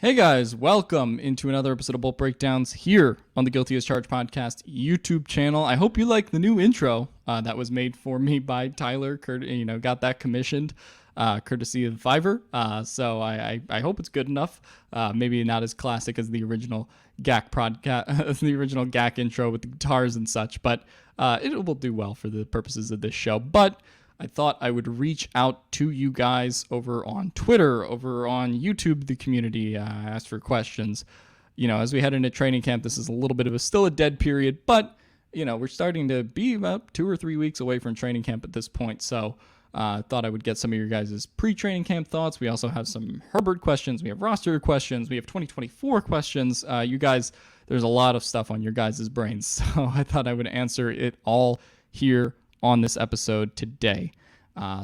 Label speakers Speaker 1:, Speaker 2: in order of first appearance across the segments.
Speaker 1: Hey guys, welcome into another episode of Bolt Breakdowns here on the Guilty as Charged podcast YouTube channel. I hope you like the new intro that was made for me by Tyler. Got that commissioned courtesy of Fiverr. So I hope it's good enough. Maybe not as classic as the original GAC podcast, the original GAC intro with the guitars and such, but it will do well for the purposes of this show. But I thought I would reach out to you guys over on Twitter, over on YouTube, the community, ask for questions. As we head into training camp, this is a little bit of still a dead period, but, we're starting to be about 2 or 3 weeks away from training camp at this point. So I thought I would get some of your guys' pre-training camp thoughts. We also have some Herbert questions. We have roster questions. We have 2024 questions. You guys, there's a lot of stuff on your guys' brains. So I thought I would answer it all here on this episode today.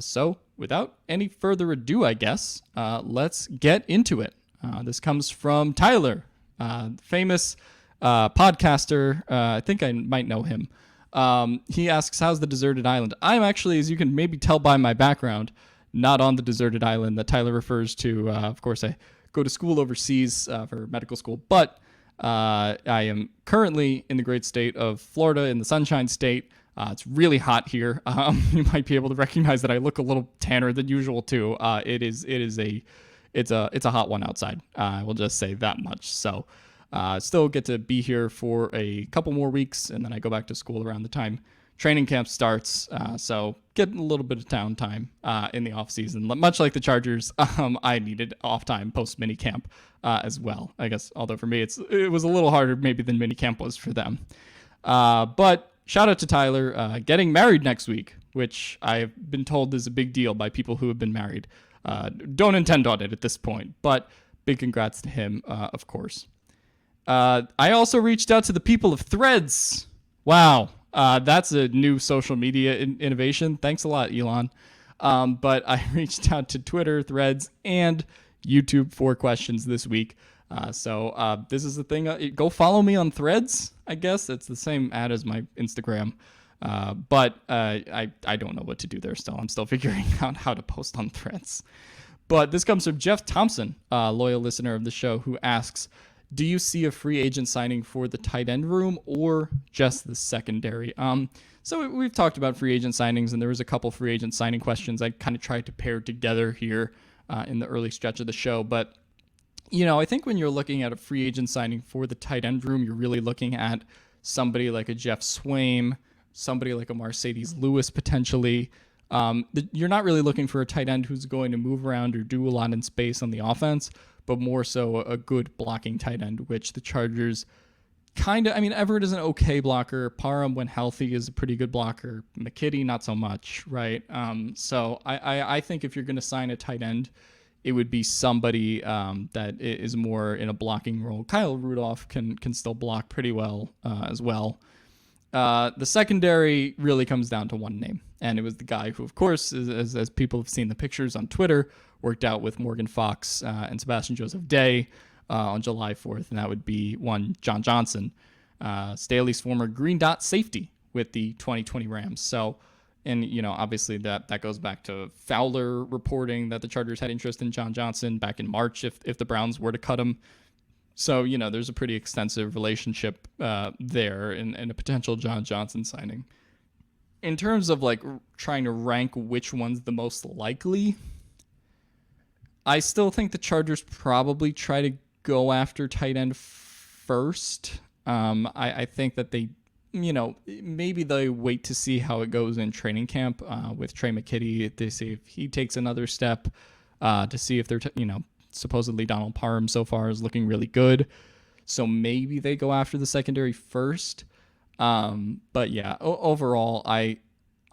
Speaker 1: So without any further ado, I guess, let's get into it. This comes from Tyler, famous podcaster. I think I might know him. He asks, how's the deserted island? I'm actually, as you can maybe tell by my background, not on the deserted island that Tyler refers to. Of course, I go to school overseas for medical school, but I am currently in the great state of Florida, in the Sunshine State. It's really hot here. You might be able to recognize that I look a little tanner than usual too. It's a hot one outside. I will just say that much. So, still get to be here for a couple more weeks, and then I go back to school around the time training camp starts. So getting a little bit of downtime in the off season, much like the Chargers. I needed off time post mini camp as well. I guess, although for me it was a little harder maybe than mini camp was for them. But shout out to Tyler, getting married next week, which I've been told is a big deal by people who have been married. Don't intend on it at this point, but big congrats to him, of course. I also reached out to the people of Threads. Wow, that's a new social media innovation. Thanks a lot, Elon. But I reached out to Twitter, Threads, and YouTube for questions this week. So this is the thing. Go follow me on Threads. I guess it's the same ad as my Instagram. But I don't know what to do there still. I'm still figuring out how to post on Threads. But this comes from Jeff Thompson, a loyal listener of the show, who asks, do you see a free agent signing for the tight end room or just the secondary? So we've talked about free agent signings, and there was a couple free agent signing questions I kind of tried to pair together here in the early stretch of the show. But I think when you're looking at a free agent signing for the tight end room, you're really looking at somebody like a Jeff Swaim, somebody like a Mercedes Lewis potentially. You're not really looking for a tight end who's going to move around or do a lot in space on the offense, but more so a good blocking tight end, which the Chargers Everett is an okay blocker. Parham, when healthy, is a pretty good blocker. McKitty, not so much, right? So I think if you're going to sign a tight end, it would be somebody that is more in a blocking role. Kyle Rudolph can still block pretty well as well. The secondary really comes down to one name, and it was the guy who, of course, as people have seen the pictures on Twitter, worked out with Morgan Fox and Sebastian Joseph Day on July 4th, and that would be one John Johnson, Staley's former green dot safety with the 2020 Rams. So, and, obviously that goes back to Fowler reporting that the Chargers had interest in John Johnson back in March if the Browns were to cut him. So, there's a pretty extensive relationship there and a potential John Johnson signing. In terms of trying to rank which one's the most likely, I still think the Chargers probably try to go after tight end first. I think that they, maybe they wait to see how it goes in training camp with Trey McKitty to see if he takes another step, to see if they're, supposedly Donald Parham so far is looking really good. So maybe they go after the secondary first. But yeah, overall, I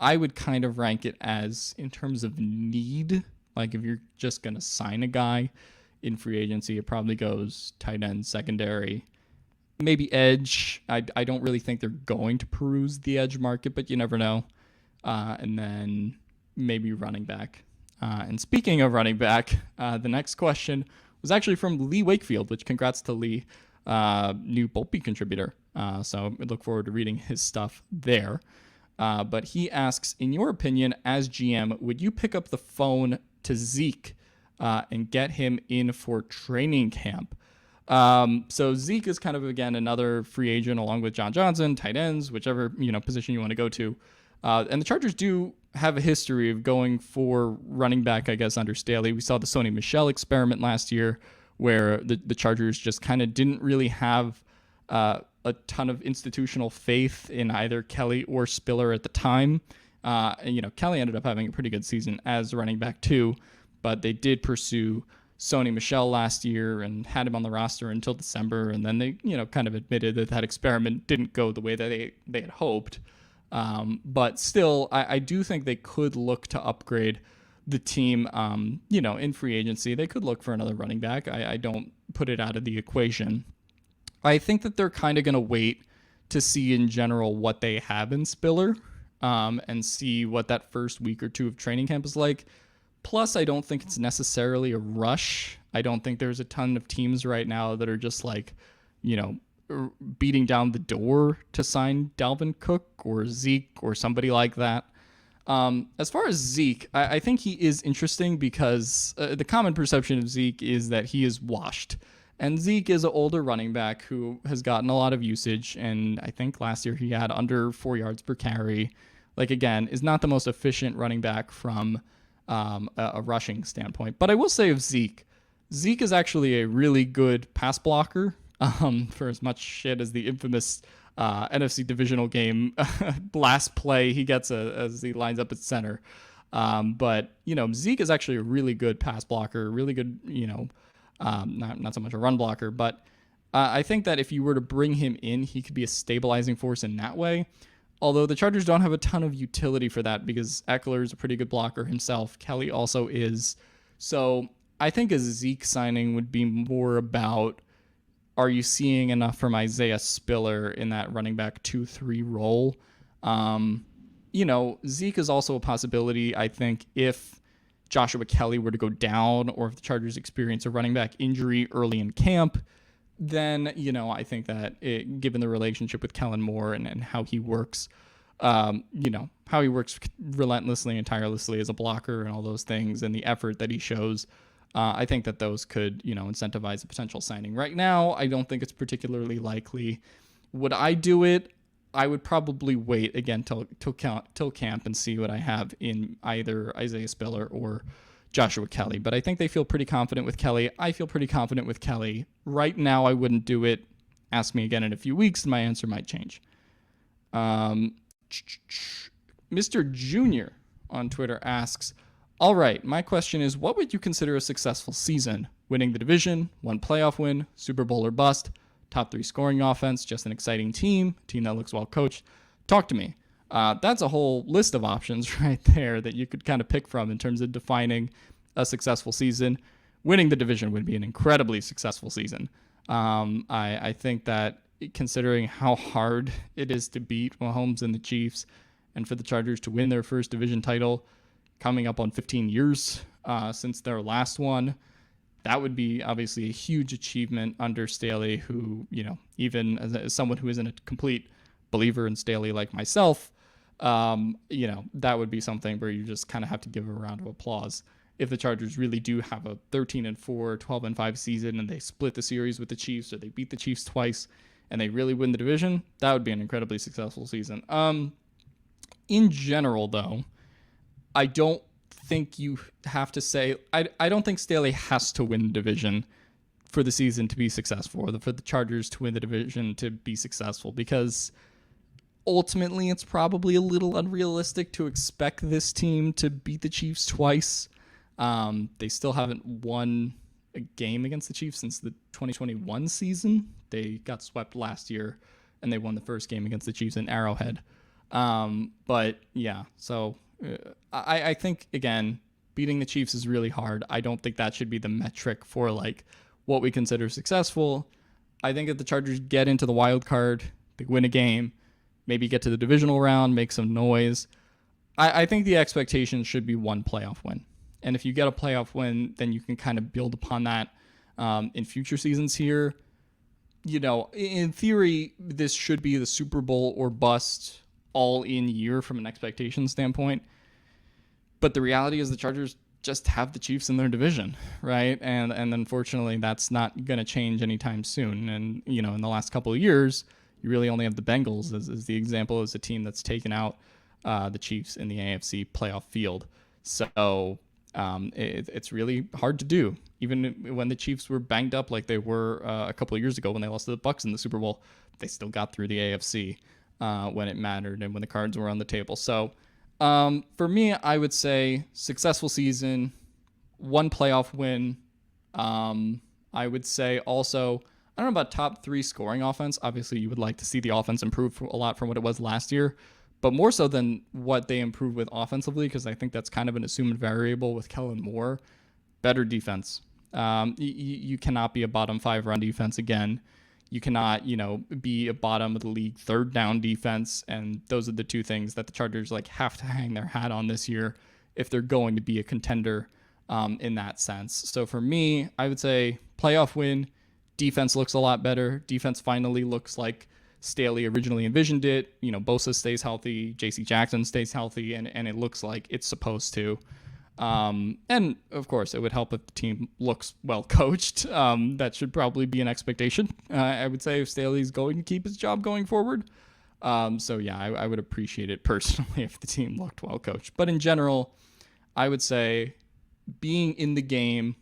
Speaker 1: would kind of rank it as in terms of need. Like if you're just going to sign a guy in free agency, it probably goes tight end, secondary, maybe edge. I don't really think they're going to peruse the edge market, but you never know. And then maybe running back. And speaking of running back, the next question was actually from Lee Wakefield, which congrats to Lee, new Boltbeat contributor. So I look forward to reading his stuff there. But he asks, in your opinion, as GM, would you pick up the phone to Zeke and get him in for training camp. So Zeke is kind of, again, another free agent along with John Johnson, tight ends, whichever, position you want to go to. And the Chargers do have a history of going for running back, I guess, under Staley. We saw the Sony Michel experiment last year where the Chargers just kind of didn't really have a ton of institutional faith in either Kelly or Spiller at the time. And, Kelly ended up having a pretty good season as running back too, but they did pursue Sony Michel last year and had him on the roster until December. And then they, kind of admitted that experiment didn't go the way that they had hoped. But still, I do think they could look to upgrade the team, in free agency. They could look for another running back. I don't put it out of the equation. I think that they're kind of going to wait to see in general what they have in Spiller, and see what that first week or two of training camp is like. Plus, I don't think it's necessarily a rush. I don't think there's a ton of teams right now that are just like, beating down the door to sign Dalvin Cook or Zeke or somebody like that. As far as Zeke, I think he is interesting because the common perception of Zeke is that he is washed. And Zeke is an older running back who has gotten a lot of usage. And I think last year he had under 4 yards per carry. Like, again, is not the most efficient running back from a rushing standpoint. But I will say of Zeke is actually a really good pass blocker. For as much shit as the infamous NFC divisional game last play he gets as he lines up at center. But Zeke is actually a really good pass blocker, really good, not so much a run blocker, but I think that if you were to bring him in, he could be a stabilizing force in that way. Although the Chargers don't have a ton of utility for that because Eckler is a pretty good blocker himself. Kelly also is. So I think a Zeke signing would be more about, are you seeing enough from Isaiah Spiller in that running back 2-3 role? Zeke is also a possibility, I think, if Joshua Kelly were to go down or if the Chargers experience a running back injury early in camp, then, I think that given the relationship with Kellen Moore and how he works, how he works relentlessly and tirelessly as a blocker and all those things and the effort that he shows, I think that those could, incentivize a potential signing. Right now, I don't think it's particularly likely. Would I do it? I would probably wait again till camp and see what I have in either Isaiah Spiller or Joshua Kelly. But I think they feel pretty confident with Kelly. I feel pretty confident with Kelly. Right now, I wouldn't do it. Ask me again in a few weeks, and my answer might change. Mr. Junior on Twitter asks, all right, my question is, what would you consider a successful season? Winning the division, one playoff win, Super Bowl or bust, top 3 scoring offense, just an exciting team that looks well coached. Talk to me. That's a whole list of options right there that you could kind of pick from in terms of defining a successful season. Winning the division would be an incredibly successful season. I think that considering how hard it is to beat Mahomes and the Chiefs and for the Chargers to win their first division title, coming up on 15 years since their last one, that would be obviously a huge achievement under Staley, who, even as someone who isn't a complete believer in Staley like myself, that would be something where you just kind of have to give a round of applause. If the Chargers really do have a 13-4, 12-5 season and they split the series with the Chiefs or they beat the Chiefs twice and they really win the division, that would be an incredibly successful season. In general, though, I don't think you have to say, I don't think Staley has to win the division for the season to be successful, or for the Chargers to win the division to be successful, because ultimately it's probably a little unrealistic to expect this team to beat the Chiefs twice. They still haven't won a game against the Chiefs since the 2021 season. They got swept last year, and they won the first game against the Chiefs in Arrowhead. But yeah, so I think, again, beating the Chiefs is really hard. I don't think that should be the metric for like what we consider successful. I think if the Chargers get into the wild card, they win a game, maybe get to the divisional round, make some noise, I think the expectation should be one playoff win. And if you get a playoff win, then you can kind of build upon that in future seasons here. In theory, this should be the Super Bowl or bust all in year from an expectation standpoint. But the reality is the Chargers just have the Chiefs in their division, right? And unfortunately, that's not going to change anytime soon. And, you know, in the last couple of years, you really only have the Bengals as the example as a team that's taken out the Chiefs in the AFC playoff field. So it's really hard to do. Even when the Chiefs were banged up like they were a couple of years ago when they lost to the Bucs in the Super Bowl, they still got through the AFC when it mattered and when the cards were on the table. So for me, I would say successful season, one playoff win. I would say also, I don't know about top 3 scoring offense. Obviously, you would like to see the offense improve a lot from what it was last year, but more so than what they improved with offensively, because I think that's kind of an assumed variable with Kellen Moore. Better defense. You cannot be a bottom 5 run defense again. You cannot, be a bottom of the league 3rd down defense. And those are the 2 things that the Chargers have to hang their hat on this year if they're going to be a contender in that sense. So for me, I would say playoff win. Defense looks a lot better. Defense finally looks like Staley originally envisioned it. Bosa stays healthy. J.C. Jackson stays healthy, and it looks like it's supposed to. And of course, it would help if the team looks well coached. That should probably be an expectation. I would say if Staley's going to keep his job going forward. So yeah, I would appreciate it personally if the team looked well coached. But in general, I would say being in the game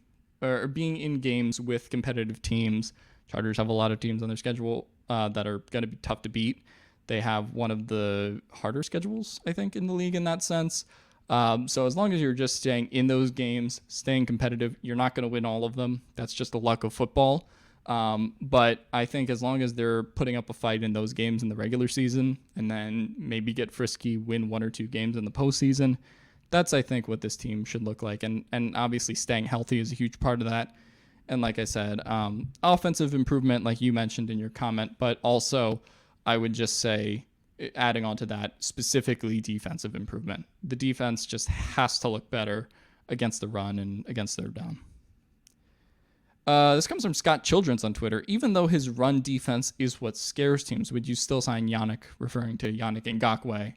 Speaker 1: or being in games with competitive teams. Chargers have a lot of teams on their schedule that are going to be tough to beat. They have one of the harder schedules, I think, in the league in that sense. So as long as you're just staying in those games, staying competitive, you're not going to win all of them. That's just the luck of football. But I think as long as they're putting up a fight in those games in the regular season and then maybe get frisky, win 1 or 2 games in the postseason, that's, I think, what this team should look like. And obviously staying healthy is a huge part of that. And like I said, offensive improvement, like you mentioned in your comment, but also I would just say, adding on to that, specifically defensive improvement. The defense just has to look better against the run and against third down. This comes from Scott Childrens on Twitter. Even though his run defense is what scares teams, would you still sign Yannick, referring to Yannick Ngakoue?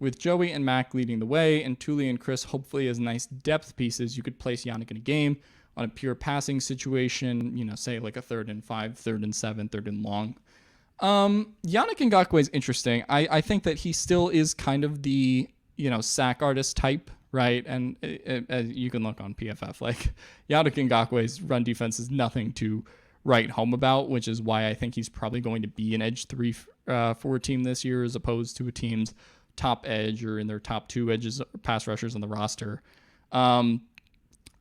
Speaker 1: With Joey and Mac leading the way and Tuli and Chris hopefully as nice depth pieces, you could place Yannick in a game on a pure passing situation, say like a 3rd and 5, 3rd and 7, 3rd and long. Yannick Ngakoue is interesting. I think that he still is kind of the, sack artist type, right? And you can look on PFF, Yannick Ngakoue's run defense is nothing to write home about, which is why I think he's probably going to be an edge 3 for a team this year as opposed to a team's top edge or in their top 2 edges pass rushers on the roster.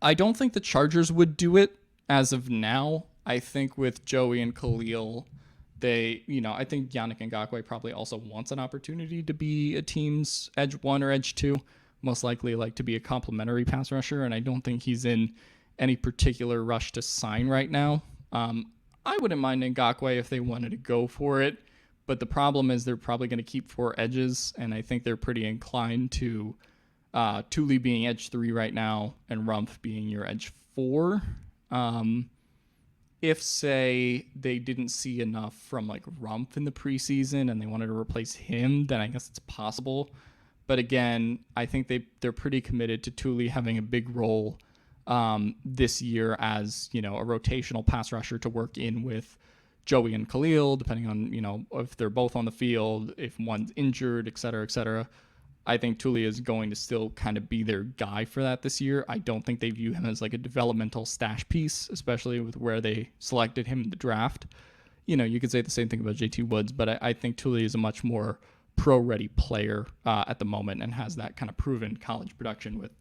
Speaker 1: I don't think the Chargers would do it as of now. I think with Joey and Khalil, I think Yannick Ngakoue probably also wants an opportunity to be a team's edge 1 or edge 2, most likely to be a complimentary pass rusher, and I don't think he's in any particular rush to sign right now. I wouldn't mind Ngakoue if they wanted to go for it, but the problem is they're probably going to keep 4 edges, and I think they're pretty inclined to Tuli being edge 3 right now and Rumph being your edge 4. If, say, they didn't see enough from Rumph in the preseason and they wanted to replace him, then I guess it's possible. But again, I think they're pretty committed to Tuli having a big role this year as, a rotational pass rusher to work in with Joey and Khalil, depending on, if they're both on the field, if one's injured, et cetera, et cetera. I think Tuli is going to still kind of be their guy for that this year. I don't think they view him as a developmental stash piece, especially with where they selected him in the draft. You could say the same thing about JT Woods, but I think Tuli is a much more pro-ready player at the moment and has that kind of proven college production with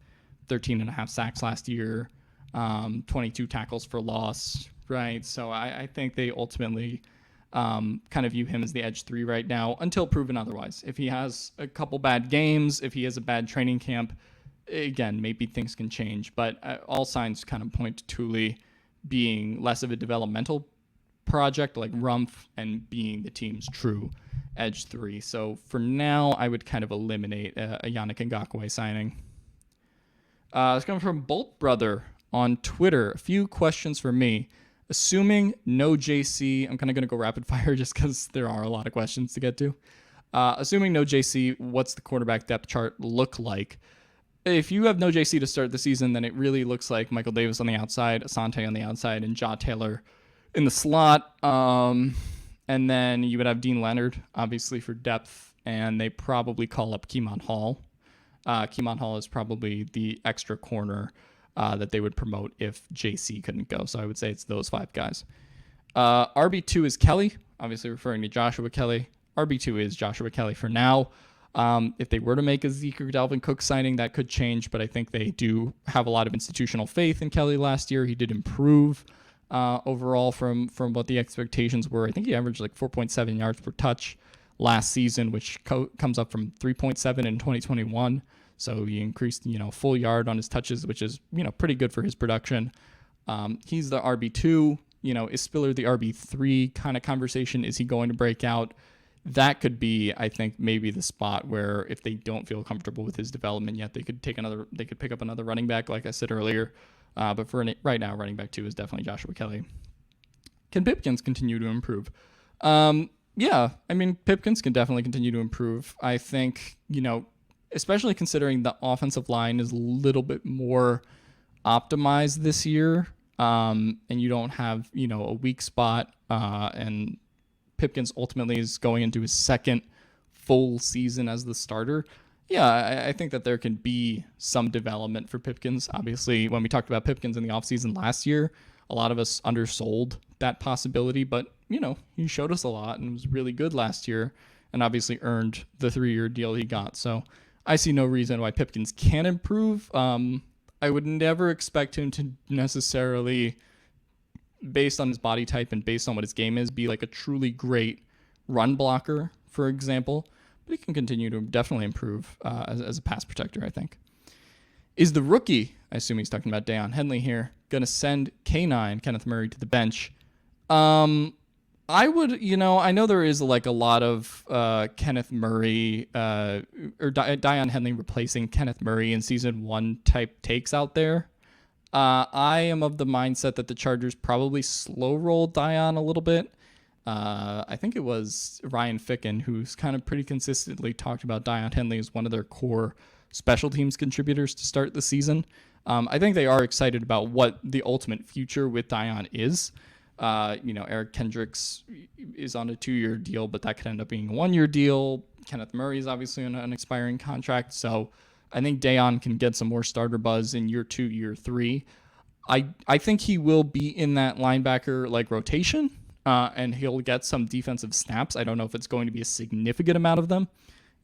Speaker 1: 13.5 sacks last year, 22 tackles for loss, right? So I think they ultimately kind of view him as the edge 3 right now until proven otherwise. If he has a couple bad games, if he has a bad training camp, again, maybe things can change. But all signs kind of point to Tuli being less of a developmental project like Rumph and being the team's true edge 3. So for now, I would kind of eliminate a Yannick Ngakoue signing. It's coming from Bolt Brother on Twitter. A few questions for me. Assuming no JC, I'm kind of going to go rapid fire just because there are a lot of questions to get to. Assuming no JC, what's the quarterback depth chart look like? if you have no JC to start the season, then it really looks like Michael Davis on the outside, Asante on the outside, and Ja Taylor in the slot. And then you would have Dean Leonard, obviously, for depth, and they probably call up Keemon Hall. Keemon Hall is probably the extra corner that they would promote if JC couldn't go. So I would say it's those 5 guys. RB2 is Kelly, obviously referring to Joshua Kelly. RB2 is Joshua Kelly for now. If they were to make a Zeke or Dalvin Cook signing, that could change, but I think they do have a lot of institutional faith in Kelly last year. He did improve overall from what the expectations were. I think he averaged like 4.7 yards per touch last season, which comes up from 3.7 in 2021. So he increased, full yard on his touches, which is, pretty good for his production. He's the RB2. Is Spiller the RB3 kind of conversation? Is he going to break out? That could be, I think, maybe the spot where if they don't feel comfortable with his development yet, they could pick up another running back, like I said earlier. But for right now, running back 2 is definitely Joshua Kelly. Can Pipkins continue to improve? Yeah, I mean, Pipkins can definitely continue to improve. I think, especially considering the offensive line is a little bit more optimized this year, and you don't have, a weak spot, and Pipkins ultimately is going into his second full season as the starter. Yeah, I think that there can be some development for Pipkins. Obviously, when we talked about Pipkins in the offseason last year, a lot of us undersold that possibility, but, he showed us a lot and was really good last year and obviously earned the 3-year deal he got. So I see no reason why Pipkins can't improve. I would never expect him to necessarily, based on his body type and based on what his game is, be like a truly great run blocker, for example. But he can continue to definitely improve as a pass protector, I think. Is the rookie, I assume he's talking about Deion Henley here, going to send K9, Kenneth Murray, to the bench? I would, I know there is like a lot of Kenneth Murray or Deion Henley replacing Kenneth Murray in season 1 type takes out there. I am of the mindset that the Chargers probably slow roll Deion a little bit. I think it was Ryan Ficken who's kind of pretty consistently talked about Deion Henley as one of their core special teams contributors to start the season. I think they are excited about what the ultimate future with Deion is. Eric Kendricks is on a 2-year deal, but that could end up being a 1-year deal. Kenneth Murray is obviously on an expiring contract. So I think Deion can get some more starter buzz in year 2, year 3. I think he will be in that linebacker rotation, and he'll get some defensive snaps. I don't know if it's going to be a significant amount of them.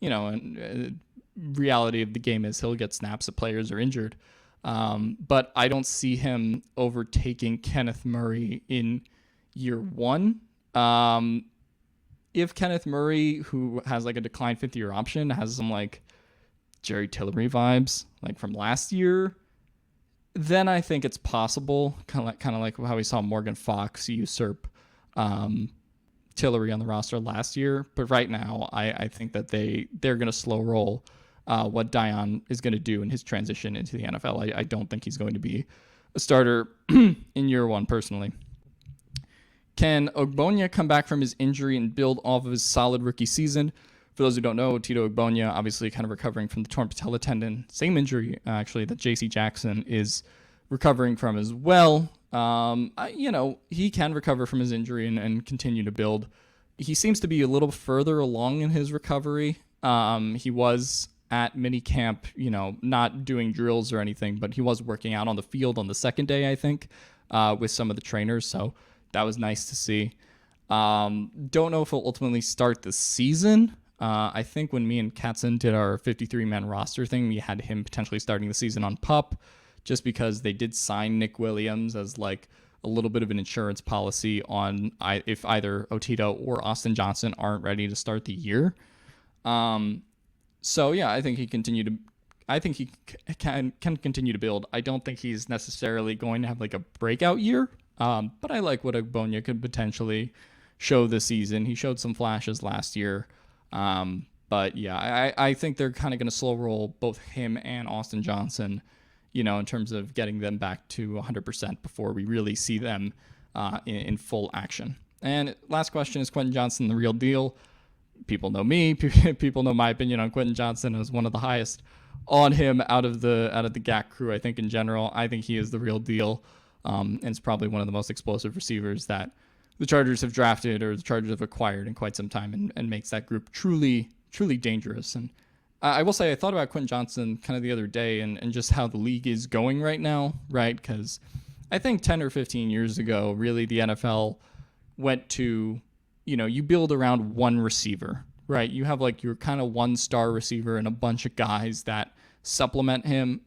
Speaker 1: And reality of the game is he'll get snaps if players are injured. But I don't see him overtaking Kenneth Murray in year 1. If Kenneth Murray, who has a declined 5th-year option, has some Jerry Tillery vibes from last year, then I think it's possible, kind of like how we saw Morgan Fox usurp Tillery on the roster last year. But right now, I think that they're going to slow roll what Deion is going to do in his transition into the NFL. I don't think he's going to be a starter in year 1, personally. Can Ogbonya come back from his injury and build off of his solid rookie season? For those who don't know, Tito Ogbonya, obviously kind of recovering from the torn patella tendon, same injury, actually, that J.C. Jackson is recovering from as well. He can recover from his injury and continue to build. He seems to be a little further along in his recovery. He was at minicamp, not doing drills or anything, but he was working out on the field on the second day, I think, with some of the trainers. So that was nice to see. Don't know if he'll ultimately start the season. I think when me and Katzen did our 53-man roster thing, we had him potentially starting the season on PUP, just because they did sign Nick Williams as a little bit of an insurance policy on if either Otito or Austin Johnson aren't ready to start the year. So yeah, I think he can continue to build. I don't think he's necessarily going to have a breakout year. But I like what Ogbonya could potentially show this season. He showed some flashes last year. But yeah, I think they're kind of going to slow roll both him and Austin Johnson, in terms of getting them back to 100% before we really see them in full action. And last question, is Quentin Johnson the real deal? People know me. People know my opinion on Quentin Johnson as one of the highest on him out of the GAC crew. I think in general, I think he is the real deal. And it's probably one of the most explosive receivers that the Chargers have drafted or the Chargers have acquired in quite some time, and makes that group truly, truly dangerous. And I will say, I thought about Quentin Johnson kind of the other day and just how the league is going right now, right? Because I think 10 or 15 years ago, really the NFL went to, you build around one receiver, right? You have like your kind of one-star receiver and a bunch of guys that supplement him.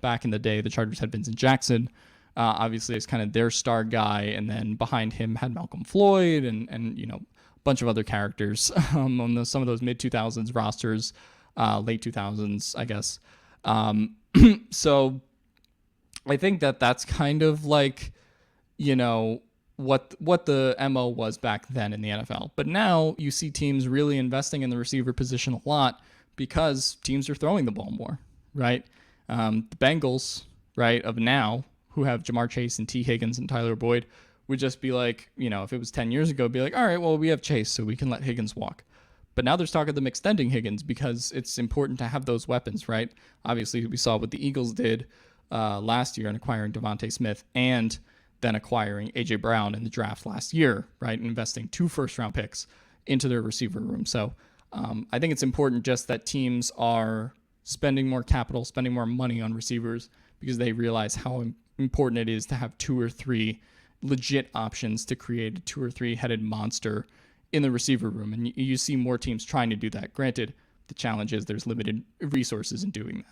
Speaker 1: Back in the day, the Chargers had Vincent Jackson, obviously as kind of their star guy, and then behind him had Malcolm Floyd and a bunch of other characters on some of those mid-2000s rosters, late 2000s, I guess. So I think that's kind of like, what the MO was back then in the NFL. But now you see teams really investing in the receiver position a lot because teams are throwing the ball more, right? The Bengals, right, of now, who have Jamar Chase and T. Higgins and Tyler Boyd, would just be like, if it was 10 years ago, be like, all right, well, we have Chase, so we can let Higgins walk. But now there's talk of them extending Higgins because it's important to have those weapons, right? Obviously, we saw what the Eagles did last year in acquiring Devontae Smith and then acquiring A.J. Brown in the draft last year, right? Investing 2 first-round picks into their receiver room. So I think it's important just that teams are spending more capital, spending more money on receivers because they realize how important it is to have 2 or 3 legit options to create a 2 or 3-headed monster in the receiver room. And you see more teams trying to do that. Granted, the challenge is there's limited resources in doing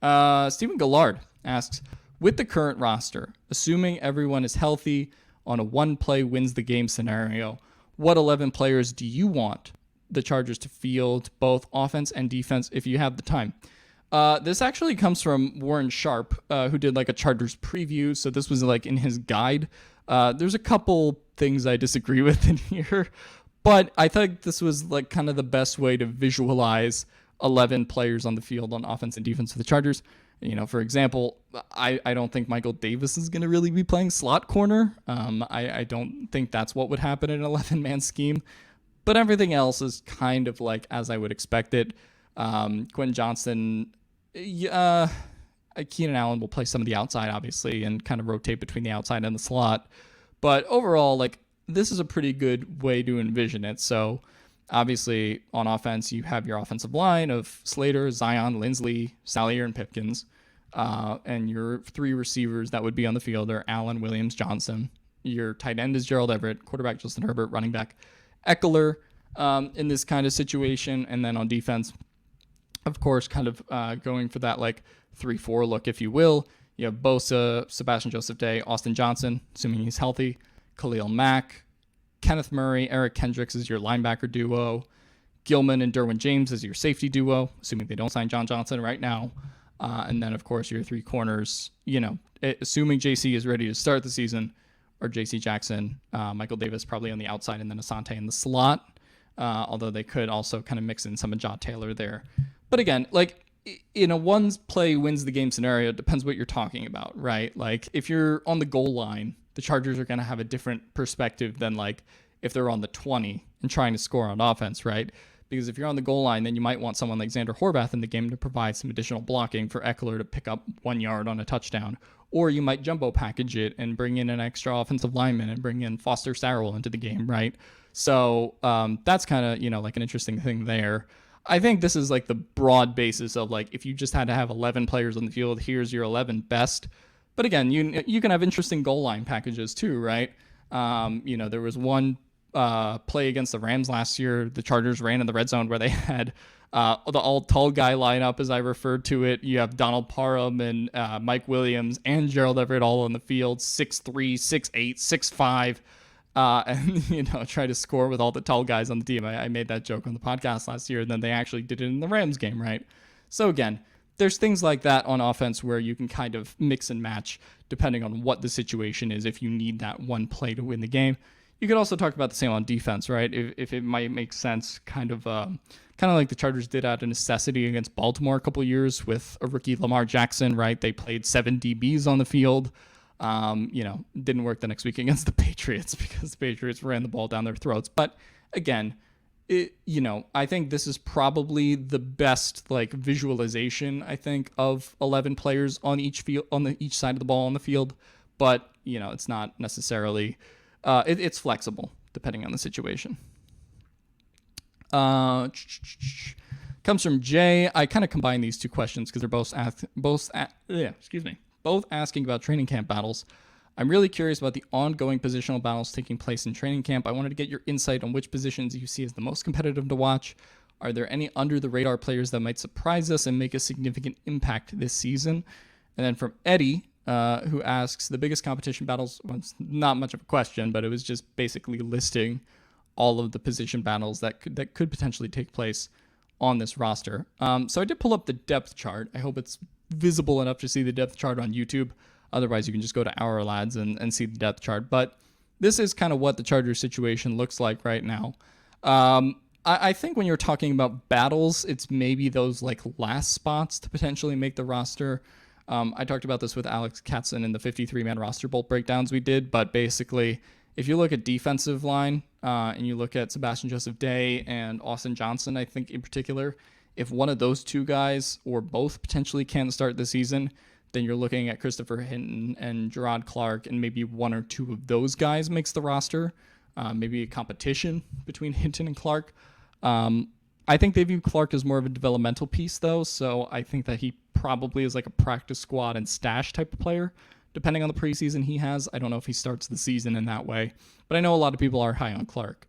Speaker 1: that. Stephen Gillard asks, with the current roster, assuming everyone is healthy on a one-play wins the game scenario, what 11 players do you want the Chargers to field, both offense and defense, if you have the time? This actually comes from Warren Sharp, who did like a Chargers preview. So this was like in his guide. There's a couple things I disagree with in here, but I think this was like kind of the best way to visualize 11 players on the field on offense and defense for the Chargers. For example, I don't think Michael Davis is going to really be playing slot corner. I don't think that's what would happen in an 11-man scheme, but everything else is kind of like as I would expect it. Quentin Johnson, Keenan Allen will play some of the outside, obviously, and kind of rotate between the outside and the slot. But overall, like, this is a pretty good way to envision it. So obviously on offense, you have your offensive line of Slater, Zion, Lindsley, Sallier, and Pipkins. And your 3 receivers that would be on the field are Allen, Williams, Johnson. Your tight end is Gerald Everett, quarterback Justin Herbert, running back Eckler in this kind of situation. And then on defense, of course, kind of going for that like 3-4 look, if you will. You have Bosa, Sebastian Joseph Day, Austin Johnson, assuming he's healthy, Khalil Mack, Kenneth Murray, Eric Kendricks is your linebacker duo, Gilman and Derwin James is your safety duo, assuming they don't sign John Johnson right now. And then, of course, your 3 corners, assuming JC is ready to start the season, or JC Jackson, Michael Davis probably on the outside, and then Asante in the slot, although they could also kind of mix in some of Jot Taylor there. But again, like, in a one play wins the game scenario, it depends what you're talking about, right? Like, if you're on the goal line, the Chargers are going to have a different perspective than like if they're on the 20 and trying to score on offense, right? Because if you're on the goal line, then you might want someone like Xander Horvath in the game to provide some additional blocking for Eckler to pick up 1 yard on a touchdown. Or you might jumbo package it and bring in an extra offensive lineman and bring in Foster Sarrell into the game, right? So that's kind of, like an interesting thing there. I think this is like the broad basis of like, if you just had to have 11 players on the field, here's your 11 best. But again, you can have interesting goal line packages too, right? There was one play against the Rams last year. The Chargers ran in the red zone where they had the all tall guy lineup, as I referred to it. You have Donald Parham and Mike Williams and Gerald Everett all on the field, 6'3", 6'8", 6'5", and try to score with all the tall guys on the team. I made that joke on the podcast last year, and then they actually did it in the Rams game, right? So again, there's things like that on offense where you can kind of mix and match depending on what the situation is if you need that one play to win the game. You could also talk about the same on defense, right? If it might make sense, kind of like the Chargers did out of necessity against Baltimore a couple of years with a rookie Lamar Jackson, right? They played 7 DBs on the field. Didn't work the next week against the Patriots because the Patriots ran the ball down their throats. But again, I think this is probably the best like visualization, I think, of 11 players on each field, each side of the ball on the field. But, it's not necessarily, it's flexible depending on the situation. Comes from Jay. I kind of combine these two questions because they're both asking about training camp battles. I'm really curious about the ongoing positional battles taking place in training camp. I wanted to get your insight on which positions you see as the most competitive to watch. Are there any under the radar players that might surprise us and make a significant impact this season? And then from Eddie, who asks the biggest competition battles. Well, it's not much of a question, but it was just basically listing all of the position battles that could potentially take place on this roster. So I did pull up the depth chart. I hope it's visible enough to see the depth chart on YouTube. Otherwise, you can just go to Our Lads and see the depth chart. But this is kind of what the Chargers situation looks like right now. I think when you're talking about battles, it's maybe those like last spots to potentially make the roster. I talked about this with Alex Katzen in the 53-man roster bolt breakdowns we did. But basically, if you look at defensive line and you look at Sebastian Joseph Day and Austin Johnson, I think in particular, if one of those two guys or both potentially can start the season, then you're looking at Christopher Hinton and Gerard Clark, and maybe one or two of those guys makes the roster. Maybe a competition between Hinton and Clark. I think they view Clark as more of a developmental piece, though, so I think that he probably is like a practice squad and stash type of player, depending on the preseason he has. I don't know if he starts the season in that way, but I know a lot of people are high on Clark.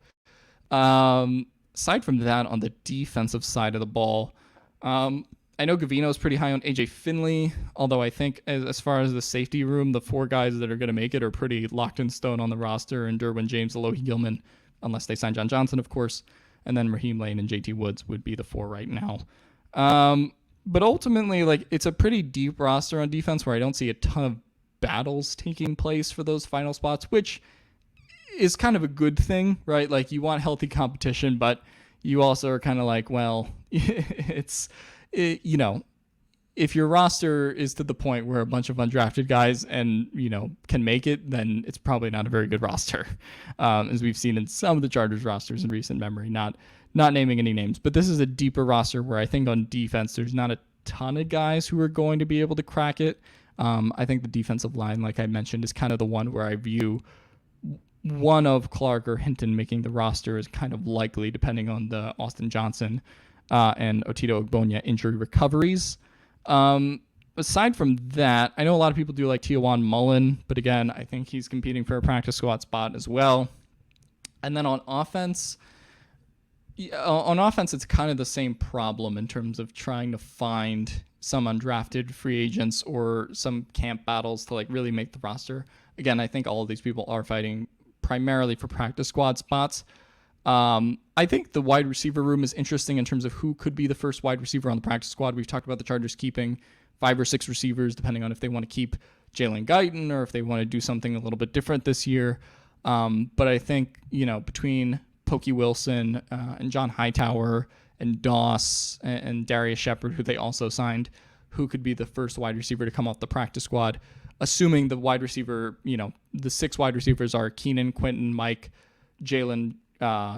Speaker 1: Aside from that, on the defensive side of the ball, I know Gavino is pretty high on AJ Finley, although I think as far as the safety room, the four guys that are going to make it are pretty locked in stone on the roster, and Derwin James, Alohi Gilman, unless they sign John Johnson, of course, and then Raheem Lane and JT Woods would be the four right now. But ultimately, like, it's a pretty deep roster on defense where I don't see a ton of battles taking place for those final spots, which is kind of a good thing, right? Like, you want healthy competition, but you also are kind of like, well, if your roster is to the point where a bunch of undrafted guys and, can make it, then it's probably not a very good roster, as we've seen in some of the Chargers rosters in recent memory, not naming any names. But this is a deeper roster where I think on defense, there's not a ton of guys who are going to be able to crack it. I think the defensive line, like I mentioned, is kind of the one where I view one of Clark or Hinton making the roster is kind of likely, depending on the Austin Johnson and Otito Ogbonya injury recoveries. Aside from that, I know a lot of people do like Tiawan Mullen, but again, I think he's competing for a practice squad spot as well. And then on offense, it's kind of the same problem in terms of trying to find some undrafted free agents or some camp battles to like really make the roster. Again, I think all of these people are fighting primarily for practice squad spots. I think the wide receiver room is interesting in terms of who could be the first wide receiver on the practice squad. We've talked about the Chargers keeping 5 or 6 receivers, depending on if they want to keep Jalen Guyton or if they want to do something a little bit different this year. But I think, between Pokey Wilson and John Hightower and Doss and Darius Shepard, who they also signed, who could be the first wide receiver to come off the practice squad, assuming the wide receiver, the 6 wide receivers are Keenan, Quentin, Mike, Jalen,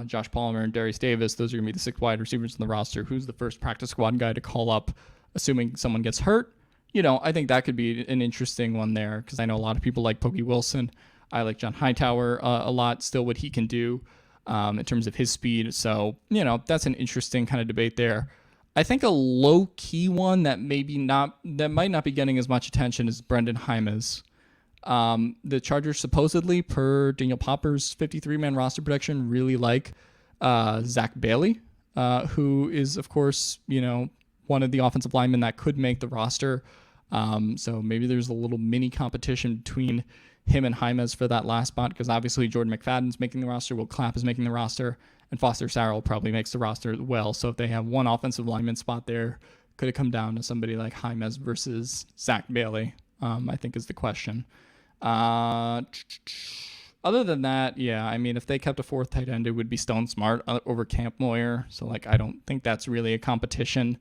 Speaker 1: Josh Palmer, and Darius Davis. Those are going to be the 6 wide receivers in the roster. Who's the first practice squad guy to call up, assuming someone gets hurt? I think that could be an interesting one there, because I know a lot of people like Pokey Wilson. I like John Hightower a lot, still what he can do in terms of his speed. So, that's an interesting kind of debate there. I think a low-key one that might not be getting as much attention is Brendan Hymas. The Chargers supposedly, per Daniel Popper's 53-man roster prediction, really like Zach Bailey, who is, of course, one of the offensive linemen that could make the roster. So maybe there's a little mini competition between him and Hymas for that last spot, because obviously Jordan McFadden's making the roster, Will Clapp is making the roster, and Foster Sarrell probably makes the roster as well. So if they have one offensive lineman spot there, could it come down to somebody like Hymas versus Zach Bailey, I think is the question. Other than that, yeah, if they kept a 4th tight end, it would be Stone Smart over Camp Moyer. So I don't think that's really a competition.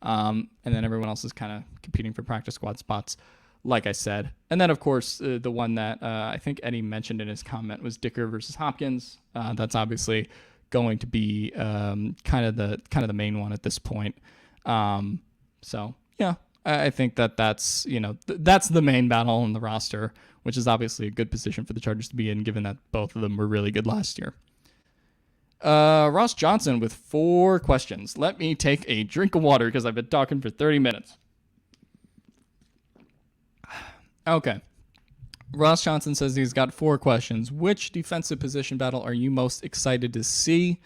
Speaker 1: And then everyone else is kind of competing for practice squad spots, like I said. And then, of course, the one that I think Eddie mentioned in his comment was Dicker versus Hopkins. That's obviously going to be kind of the main one at this point. So yeah, I think that's that's the main battle on the roster, which is obviously a good position for the Chargers to be in, given that both of them were really good last year. Ross Johnson with 4 questions. Let me take a drink of water because I've been talking for 30 minutes. Okay. Ross Johnson says he's got 4 questions. Which defensive position battle are you most excited to see?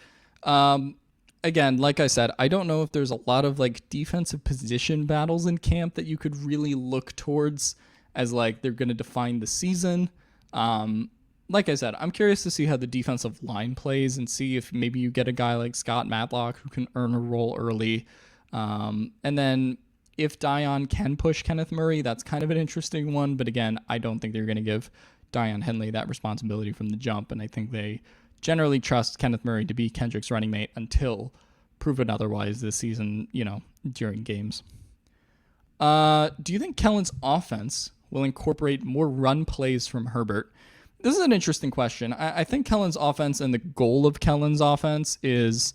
Speaker 1: Again, like I said, I don't know if there's a lot of like defensive position battles in camp that you could really look towards as like they're going to define the season. Like I said, I'm curious to see how the defensive line plays and see if maybe you get a guy like Scott Matlock who can earn a role early. And then if Dion can push Kenneth Murray, that's kind of an interesting one. But again, I don't think they're going to give Dion Henley that responsibility from the jump. And I think they generally trust Kenneth Murray to be Kendrick's running mate until proven otherwise this season, during games. Do you think Kellen's offense will incorporate more run plays from Herbert? This is an interesting question. I think Kellen's offense and the goal of Kellen's offense is,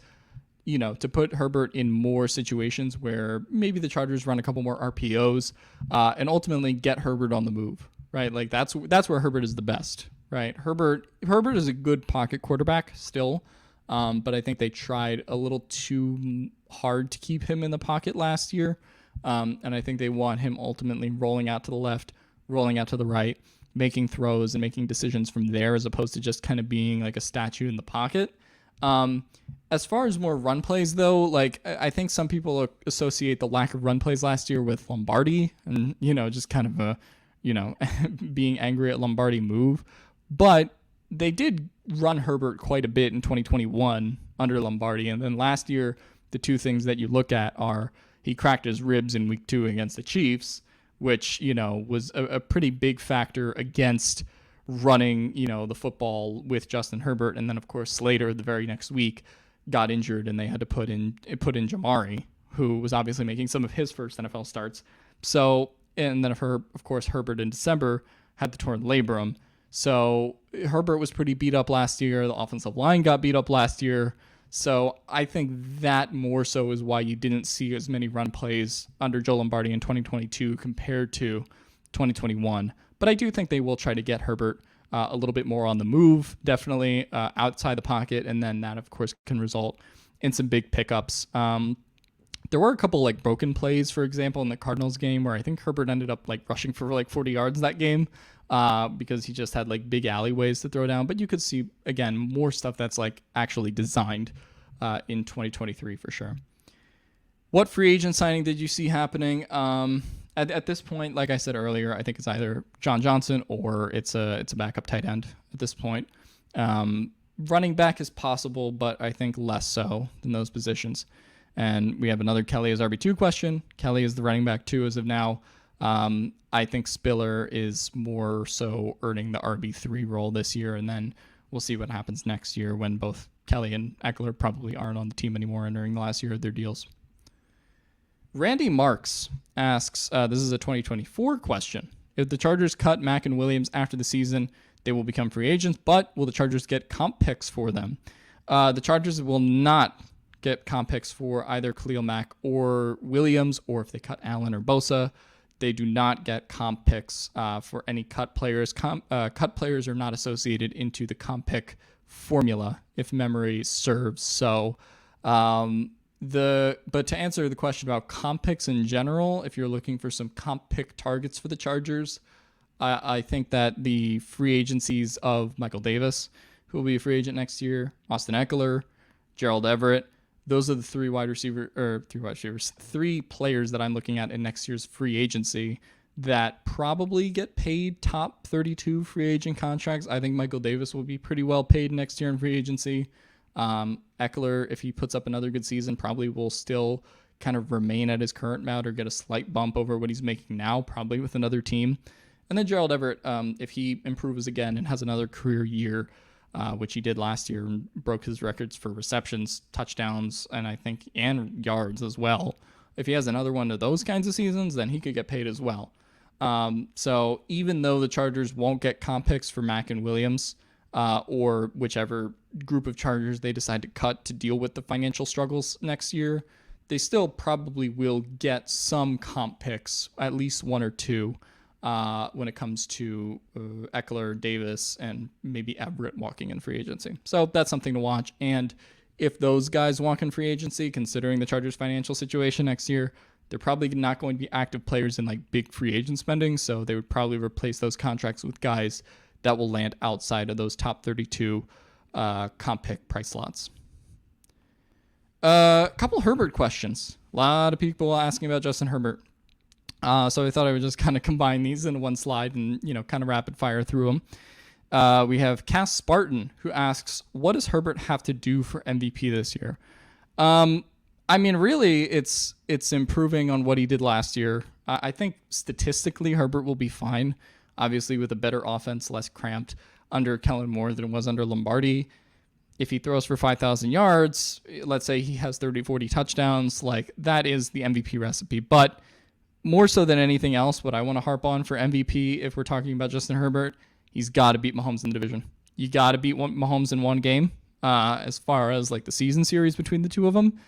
Speaker 1: to put Herbert in more situations where maybe the Chargers run a couple more RPOs and ultimately get Herbert on the move, right? Like that's where Herbert is the best, right? Herbert is a good pocket quarterback still, but I think they tried a little too hard to keep him in the pocket last year, and I think they want him ultimately rolling out to the left, rolling out to the right, making throws and making decisions from there as opposed to just kind of being like a statue in the pocket. As far as more run plays, though, like I think some people associate the lack of run plays last year with Lombardi and, just kind of a, being angry at Lombardi move. But they did run Herbert quite a bit in 2021 under Lombardi. And then last year, the two things that you look at are he cracked his ribs in week 2 against the Chiefs, which, was a pretty big factor against running, the football with Justin Herbert. And then, of course, Slater the very next week got injured and they had to put in Jamari, who was obviously making some of his first NFL starts. So, and then, of course, Herbert in December had the torn labrum. So Herbert was pretty beat up last year. The offensive line got beat up last year. So I think that more so is why you didn't see as many run plays under Joe Lombardi in 2022 compared to 2021. But I do think they will try to get Herbert a little bit more on the move, definitely outside the pocket. And then that, of course, can result in some big pickups. There were a couple like broken plays, for example, in the Cardinals game where I think Herbert ended up like rushing for like 40 yards that game because he just had like big alleyways to throw down. But you could see, again, more stuff that's like actually designed in 2023 for sure. What free agent signing did you see happening? At this point, like I said earlier, I think it's either John Johnson or it's a backup tight end at this point. Running back is possible, but I think less so than those positions. And we have another Kelly as RB2 question. Kelly is the running back 2 as of now. I think Spiller is more so earning the RB3 role this year, and then we'll see what happens next year when both Kelly and Eckler probably aren't on the team anymore entering the last year of their deals. Randy Marks asks, this is a 2024 question. If the Chargers cut Mack and Williams after the season, they will become free agents, but will the Chargers get comp picks for them? The Chargers will not get comp picks for either Khalil Mack or Williams, or if they cut Allen or Bosa, they do not get comp picks for any cut players. Cut players are not associated into the comp pick formula, if memory serves. So, but to answer the question about comp picks in general, if you're looking for some comp pick targets for the Chargers, I think that the free agencies of Michael Davis, who will be a free agent next year, Austin Eckler, Gerald Everett, those are the three players that I'm looking at in next year's free agency that probably get paid top 32 free agent contracts. I think Michael Davis will be pretty well paid next year in free agency. Eckler, if he puts up another good season, probably will still kind of remain at his current amount or get a slight bump over what he's making now, probably with another team. And then Gerald Everett, if he improves again and has another career year, which he did last year and broke his records for receptions, touchdowns, and yards as well. If he has another one of those kinds of seasons, then he could get paid as well. So even though the Chargers won't get comp picks for Mack and Williams, or whichever group of Chargers they decide to cut to deal with the financial struggles next year, they still probably will get some comp picks, at least one or two, when it comes to Eckler, Davis, and maybe Everett walking in free agency. So that's something to watch. And if those guys walk in free agency, considering the Chargers' financial situation next year, they're probably not going to be active players in like big free agent spending. So they would probably replace those contracts with guys that will land outside of those top 32 comp pick price slots. A couple Herbert questions. A lot of people asking about Justin Herbert. So I thought I would just kind of combine these into one slide and, kind of rapid fire through them. We have Spartan, who asks, what does Herbert have to do for MVP this year? Really, it's improving on what he did last year. I think statistically, Herbert will be fine. Obviously, with a better offense, less cramped under Kellen Moore than it was under Lombardi. If he throws for 5,000 yards, let's say he has 30, 40 touchdowns, like that is the MVP recipe. But more so than anything else, what I want to harp on for MVP, if we're talking about Justin Herbert, he's got to beat Mahomes in the division. You got to beat Mahomes in one game, as far as like the season series between the two of them,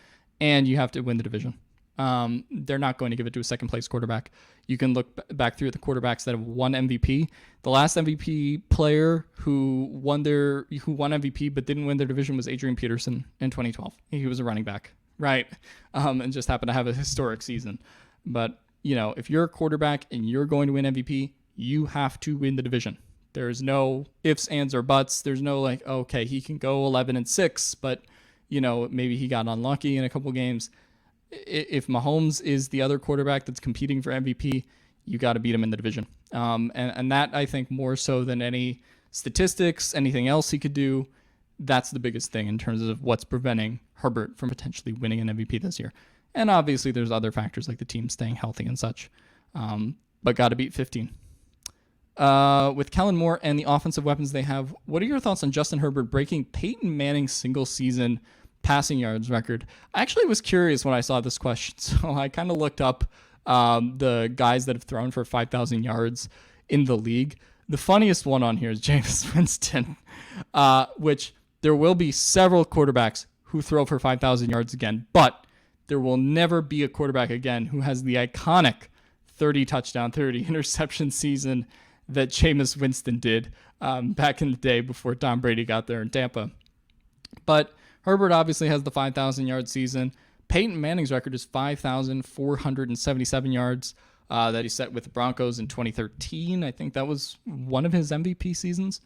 Speaker 1: and you have to win the division. They're not going to give it to a second place quarterback. You can look back through the quarterbacks that have won MVP. The last MVP player who won MVP but didn't win their division was Adrian Peterson in 2012. He was a running back, right? And just happened to have a historic season. But, if you're a quarterback and you're going to win MVP, you have to win the division. There's no ifs, ands, or buts. There's no like, okay, he can go 11-6, but, maybe he got unlucky in a couple games. If Mahomes is the other quarterback that's competing for MVP, you got to beat him in the division. And that, I think, more so than any statistics, anything else he could do, that's the biggest thing in terms of what's preventing Herbert from potentially winning an MVP this year. And obviously there's other factors like the team staying healthy and such, but got to beat 15. With Kellen Moore and the offensive weapons they have, what are your thoughts on Justin Herbert breaking Peyton Manning's single-season passing yards record? I actually was curious when I saw this question, so I kind of looked up the guys that have thrown for 5,000 yards in the league. The funniest one on here is Jameis Winston, which there will be several quarterbacks who throw for 5,000 yards again, but there will never be a quarterback again who has the iconic 30 touchdown, 30 interception season that Jameis Winston did back in the day before Tom Brady got there in Tampa. But Herbert obviously has the 5,000 yard season. Peyton Manning's record is 5,477 yards that he set with the Broncos in 2013. I think that was one of his MVP seasons.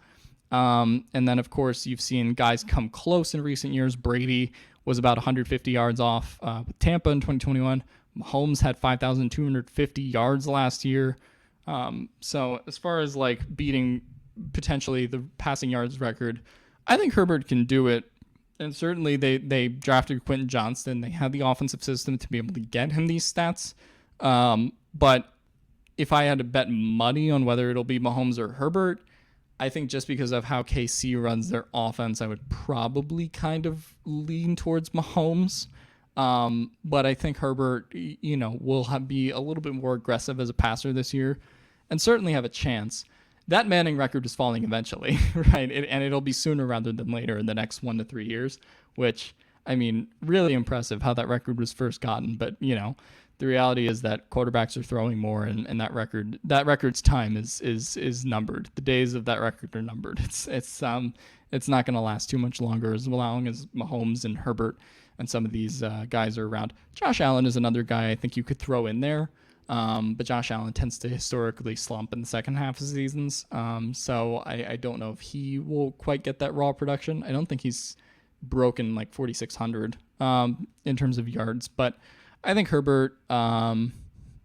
Speaker 1: And then, of course, you've seen guys come close in recent years. Brady was about 150 yards off with Tampa in 2021. Mahomes had 5,250 yards last year. So as far as like beating potentially the passing yards record, I think Herbert can do it. And certainly they drafted Quentin Johnston. They had the offensive system to be able to get him these stats. But if I had to bet money on whether it'll be Mahomes or Herbert, I think just because of how KC runs their offense, I would probably kind of lean towards Mahomes. But I think Herbert, will be a little bit more aggressive as a passer this year and certainly have a chance. That Manning record is falling eventually, right? And it'll be sooner rather than later in the next 1 to 3 years, which, really impressive how that record was first gotten. But, the reality is that quarterbacks are throwing more, and that record's time is numbered. The days of that record are numbered. It's not going to last too much longer as long as Mahomes and Herbert and some of these guys are around. Josh Allen is another guy I think you could throw in there. But Josh Allen tends to historically slump in the second half of seasons. So I don't know if he will quite get that raw production. I don't think he's broken like 4,600 in terms of yards. But I think Herbert,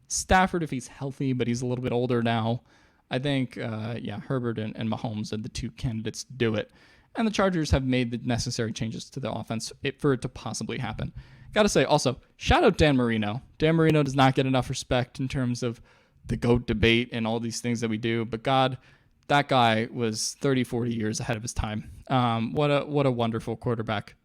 Speaker 1: Stafford, if he's healthy, but he's a little bit older now, I think, Herbert and Mahomes are the two candidates to do it. And the Chargers have made the necessary changes to the offense for it to possibly happen. Got to say, also, shout out Dan Marino. Dan Marino does not get enough respect in terms of the GOAT debate and all these things that we do. But God, that guy was 30, 40 years ahead of his time. What a wonderful quarterback.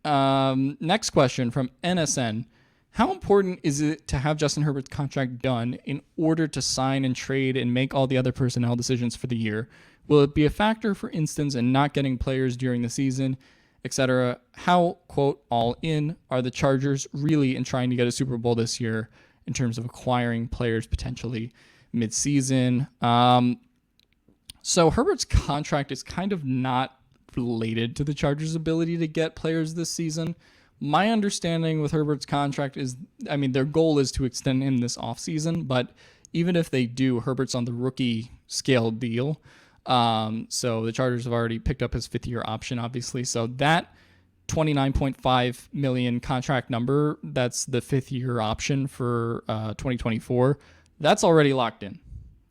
Speaker 1: Next question from NSN. How important is it to have Justin Herbert's contract done in order to sign and trade and make all the other personnel decisions for the year? Will it be a factor, for instance, in not getting players during the season, etc.? How, quote, all in are the Chargers really in trying to get a Super Bowl this year in terms of acquiring players potentially mid-season? So Herbert's contract is kind of not related to the Chargers' ability to get players this season. My understanding with Herbert's contract is, I mean, their goal is to extend him this offseason, but even if they do, Herbert's on the rookie scale deal. So the Chargers have already picked up his 5th-year option, obviously. So that $29.5 million contract number, that's the 5th-year option for 2024, that's already locked in.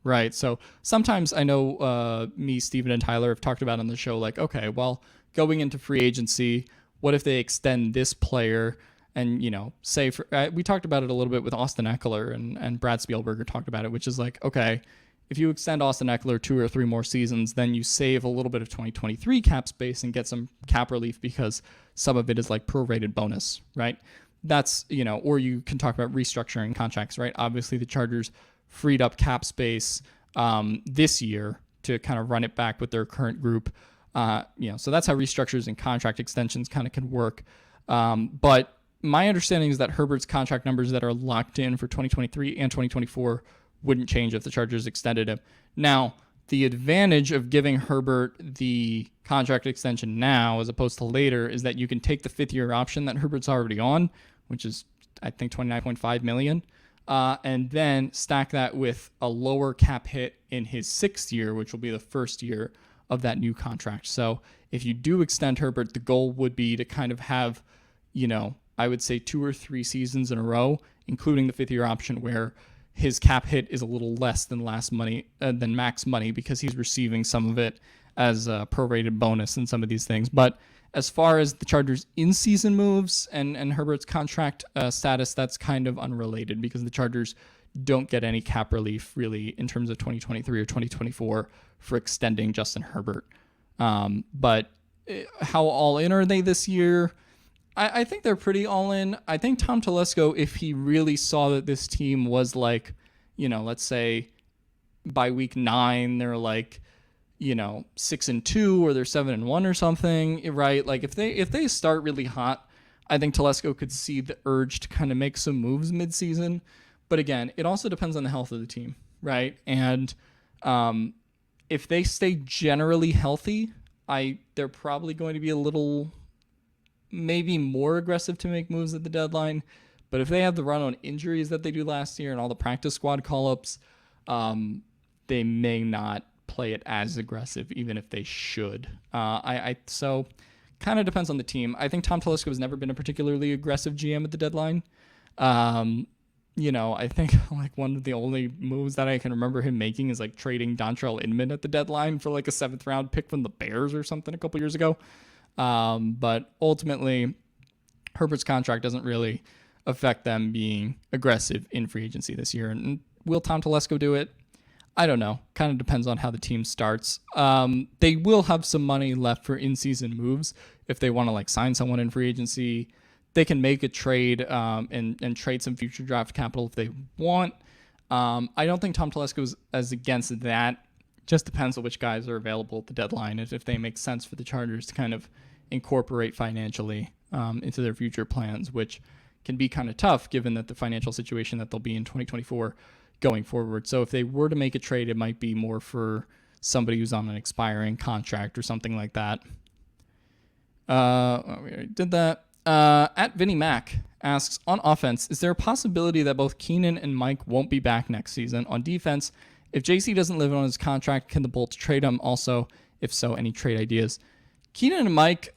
Speaker 1: Right. So sometimes I know me, Steven, and Tyler have talked about on the show, like, okay, well, going into free agency, what if they extend this player and, you know, say for, we talked about it a little bit with Austin Eckler and Brad Spielberger talked about it, which is like, okay, if you extend Austin Eckler 2 or 3 more seasons, then you save a little bit of 2023 cap space and get some cap relief because some of it is like prorated bonus, right? That's, you know, or you can talk about restructuring contracts, right? Obviously the Chargers freed up cap space this year to kind of run it back with their current group. So that's how restructures and contract extensions kind of can work. But my understanding is that Herbert's contract numbers that are locked in for 2023 and 2024 wouldn't change if the Chargers extended him. Now, the advantage of giving Herbert the contract extension now as opposed to later is that you can take the 5th-year option that Herbert's already on, which is, I think, $29.5 million. And then stack that with a lower cap hit in his 6th year, which will be the first year of that new contract. So if you do extend Herbert, the goal would be to kind of have, you know, I would say 2 or 3 seasons in a row, including the 5th-year option, where his cap hit is a little less than than max money because he's receiving some of it as a prorated bonus and some of these things. But as far as the Chargers in-season moves and Herbert's contract status, that's kind of unrelated because the Chargers don't get any cap relief really in terms of 2023 or 2024 for extending Justin Herbert. But how all in are they this year? I think they're pretty all in. I think Tom Telesco, if he really saw that this team was like, you know, let's say by week 9, they're like, you know, 6-2 or they're 7-1 or something, right? Like if they start really hot, I think Telesco could see the urge to kind of make some moves midseason. But again, it also depends on the health of the team, right? And if they stay generally healthy, they're probably going to be a little maybe more aggressive to make moves at the deadline. But if they have the run on injuries that they do last year and all the practice squad call-ups, they may not play it as aggressive, even if they should. So kind of depends on the team. I think Tom Telesco has never been a particularly aggressive GM at the deadline. I think like one of the only moves that I can remember him making is like trading Dontrell Inman at the deadline for like a 7th round pick from the Bears or something a couple years ago. But ultimately, Herbert's contract doesn't really affect them being aggressive in free agency this year. And will Tom Telesco do it? I don't know. Kind of depends on how the team starts. They will have some money left for in-season moves if they want to like sign someone in free agency. They can make a trade and trade some future draft capital if they want. I don't think Tom Telesco is as against that. Just depends on which guys are available at the deadline, if they make sense for the Chargers to kind of incorporate financially into their future plans, which can be kind of tough given that the financial situation that they'll be in 2024 going forward. So if they were to make a trade, it might be more for somebody who's on an expiring contract or something like that. We already did that. At Vinnie Mac asks, on offense, is there a possibility that both Keenan and Mike won't be back next season? On defense, if JC doesn't live on his contract, can the Bolts trade him? Also, if so, any trade ideas? Keenan and Mike,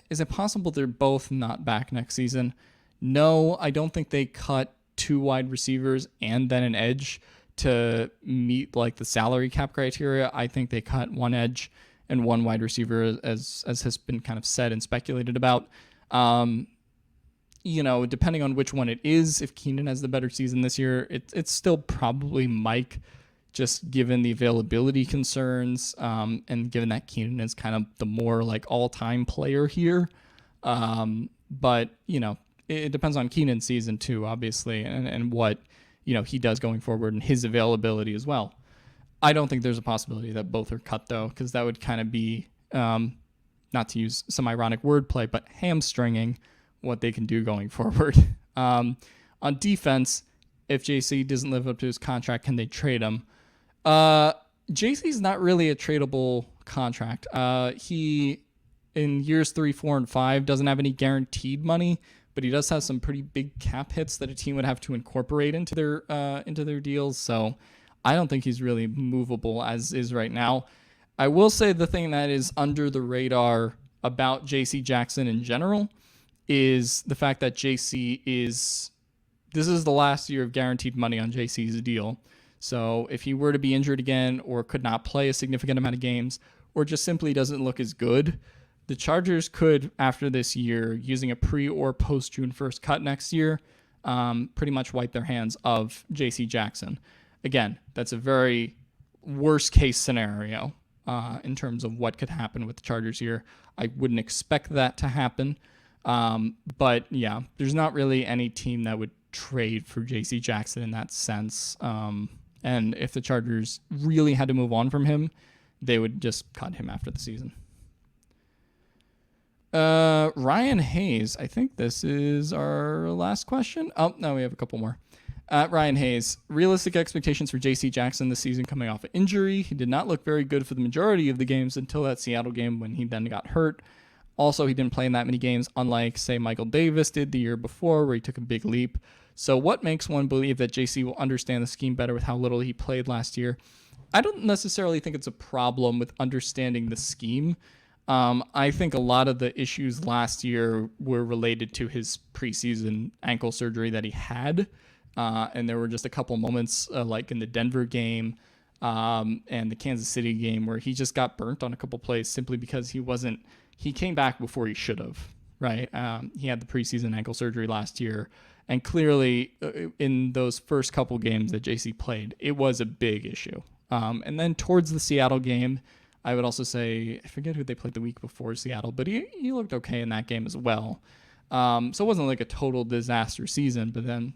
Speaker 1: is it possible they're both not back next season? No, I don't think they cut 2 wide receivers and then an edge to meet like the salary cap criteria. I think they cut 1 edge and 1 wide receiver, as has been kind of said and speculated about. Depending on which one it is, if Keenan has the better season this year, it's still probably Mike, just given the availability concerns, and given that Keenan is kind of the more like all-time player here. But it depends on Keenan's season too, obviously, and what, he does going forward and his availability as well. I don't think there's a possibility that both are cut, though, because that would kind of be, not to use some ironic wordplay, but hamstringing what they can do going forward. On defense, if JC doesn't live up to his contract, can they trade him? JC's not really a tradable contract. He, in years 3, 4, and 5, doesn't have any guaranteed money, but he does have some pretty big cap hits that a team would have to incorporate into their deals. So I don't think he's really movable as is right now. I will say the thing that is under the radar about JC Jackson in general is the fact that this is the last year of guaranteed money on JC's deal. So if he were to be injured again or could not play a significant amount of games or just simply doesn't look as good, the Chargers could, after this year, using a pre or post June 1st cut next year, pretty much wipe their hands of JC Jackson. Again, that's a very worst case scenario in terms of what could happen with the Chargers here. I wouldn't expect that to happen. But yeah, there's not really any team that would trade for JC Jackson in that sense. And if the Chargers really had to move on from him, they would just cut him after the season. Ryan Hayes, I think this is our last question. Oh, no, we have a couple more. Ryan Hayes, realistic expectations for JC Jackson this season coming off an injury. He did not look very good for the majority of the games until that Seattle game when he then got hurt. Also, he didn't play in that many games, unlike, say, Michael Davis did the year before, where he took a big leap. So what makes one believe that JC will understand the scheme better with how little he played last year? I don't necessarily think it's a problem with understanding the scheme. I think a lot of the issues last year were related to his preseason ankle surgery that he had. And there were just a couple moments like in the Denver game and the Kansas City game where he just got burnt on a couple plays simply because he came back before he should have, right? He had the preseason ankle surgery last year. And clearly in those first couple games that JC played, it was a big issue. And then towards the Seattle game, I would also say, I forget who they played the week before Seattle, but he looked okay in that game as well. So it wasn't like a total disaster season, but then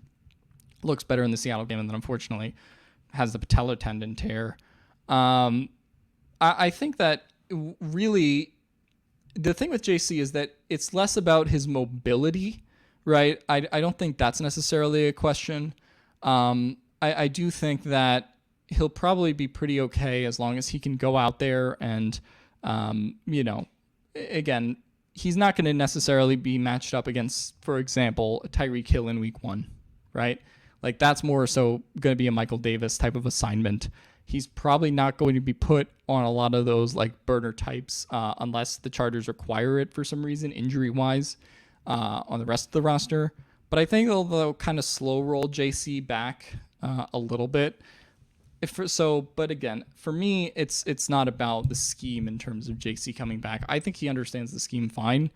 Speaker 1: looks better in the Seattle game and then unfortunately has the patellar tendon tear. I think that really the thing with JC is that it's less about his mobility, right? I don't think that's necessarily a question. I do think that he'll probably be pretty okay as long as he can go out there and, again, he's not going to necessarily be matched up against, for example, Tyreek Hill in week 1, right? Like that's more so going to be a Michael Davis type of assignment. He's probably not going to be put on a lot of those like burner types unless the Chargers require it for some reason, injury-wise, on the rest of the roster. But I think they'll kind of slow roll JC back a little bit. But again, for me, it's not about the scheme in terms of JC coming back. I think he understands the scheme fine.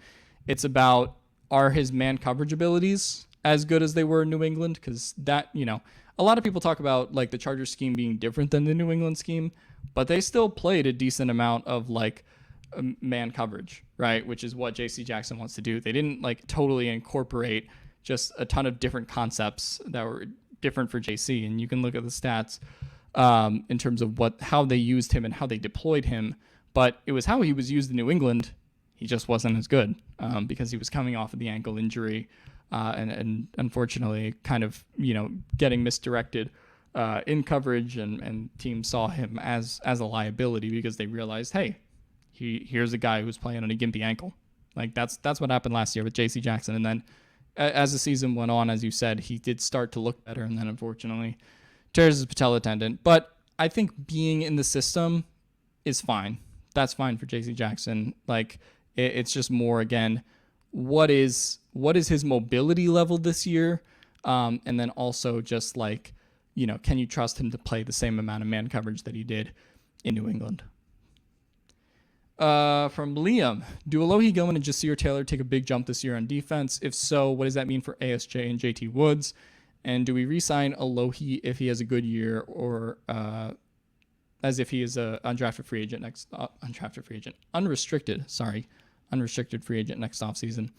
Speaker 1: It's about, are his man coverage abilities as good as they were in New England? Because that, a lot of people talk about like the Chargers scheme being different than the New England scheme, but they still played a decent amount of like man coverage, right? Which is what JC Jackson wants to do. They didn't like totally incorporate just a ton of different concepts that were different for JC. And you can look at the stats in terms of how they used him and how they deployed him, but it was how he was used in New England. He just wasn't as good because he was coming off of the ankle injury and unfortunately kind of, getting misdirected in coverage and teams saw him as a liability because they realized, hey, here's a guy who's playing on a gimpy ankle. Like that's what happened last year with JC Jackson. And then as the season went on, as you said, he did start to look better and then unfortunately tears his patella tendon. But I think being in the system is fine. That's fine for JC Jackson. Like it's just more, again, what is his mobility level this year? And then also just like, can you trust him to play the same amount of man coverage that he did in New England? From Liam, do Alohi Gilman and Jasir Taylor take a big jump this year on defense? If so, what does that mean for ASJ and JT Woods? And do we re-sign Alohi if he has a good year or as if he is a unrestricted free agent next offseason?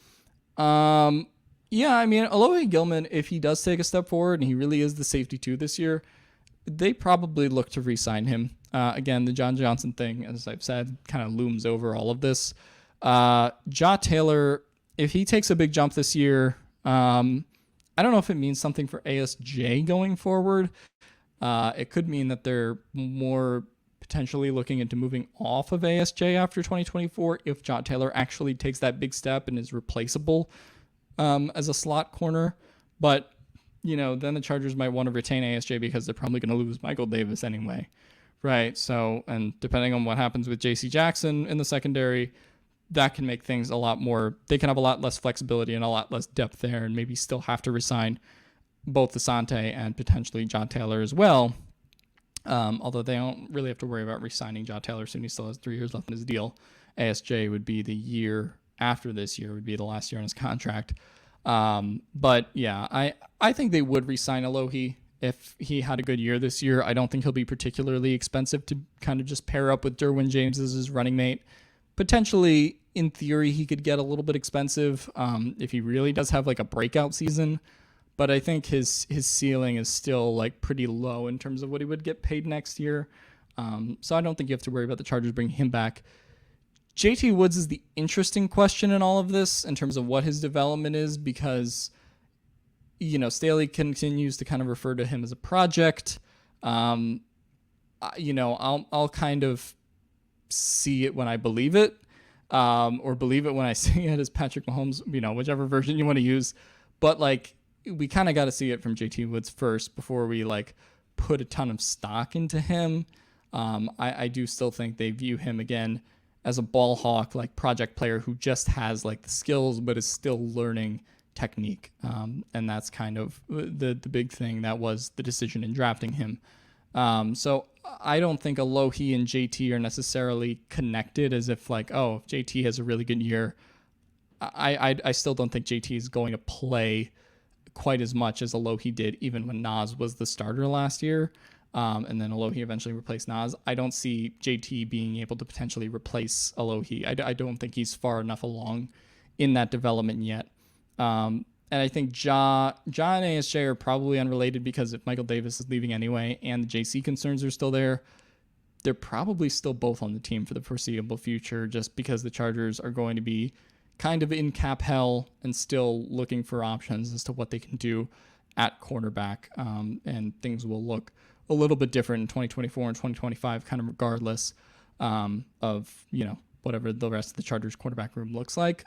Speaker 1: Yeah, I mean, Alohi Gilman, if he does take a step forward and he really is the safety two this year, they probably look to re-sign him. Again, the John Johnson thing, as I've said, kind of looms over all of this. Ja Taylor, if he takes a big jump this year, I don't know if it means something for ASJ going forward. It could mean that they're more potentially looking into moving off of ASJ after 2024 if Ja Taylor actually takes that big step and is replaceable as a slot corner. But, then the Chargers might want to retain ASJ because they're probably going to lose Michael Davis anyway. Right. So, and depending on what happens with JC Jackson in the secondary, that can make things a lot more, they can have a lot less flexibility and a lot less depth there and maybe still have to resign both Asante and potentially Ja Taylor as well. Although they don't really have to worry about re-signing Ja Taylor soon. He still has 3 years left in his deal. ASJ would be the year after this year, would be the last year on his contract. But yeah, I think they would re-sign Alohi if he had a good year this year. I don't think he'll be particularly expensive to kind of just pair up with Derwin James as his running mate. Potentially, in theory, he could get a little bit expensive if he really does have like a breakout season. But I think his ceiling is still like pretty low in terms of what he would get paid next year. So I don't think you have to worry about the Chargers bringing him back. JT Woods is the interesting question in all of this in terms of what his development is because, Staley continues to kind of refer to him as a project. I'll kind of see it when I believe it, or believe it when I see it as Patrick Mahomes, whichever version you want to use. But like, we kind of got to see it from JT Woods first before we like put a ton of stock into him. I do still think they view him again as a ball hawk, like project player who just has like the skills, but is still learning technique. And that's kind of the big thing that was the decision in drafting him. So I don't think Alohi and JT are necessarily connected as if like, if JT has a really good year, I still don't think JT is going to play quite as much as Alohi did, even when Nas was the starter last year. And then Alohi eventually replaced Nas. I don't see JT being able to potentially replace Alohi. I don't think he's far enough along in that development yet. And I think Ja and ASJ are probably unrelated because if Michael Davis is leaving anyway and the JC concerns are still there, they're probably still both on the team for the foreseeable future just because the Chargers are going to be kind of in cap hell and still looking for options as to what they can do at cornerback. And things will look a little bit different in 2024 and 2025, kind of regardless of, whatever the rest of the Chargers quarterback room looks like.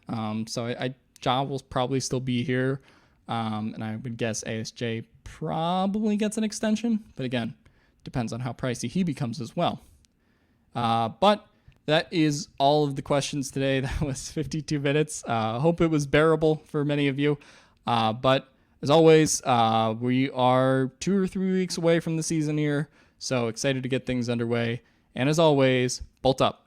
Speaker 1: So Ja will probably still be here. And I would guess ASJ probably gets an extension. But again, depends on how pricey he becomes as well. But that is all of the questions today. That was 52 minutes. Hope it was bearable for many of you. But as always, we are 2 or 3 weeks away from the season here. So excited to get things underway. And as always, bolt up.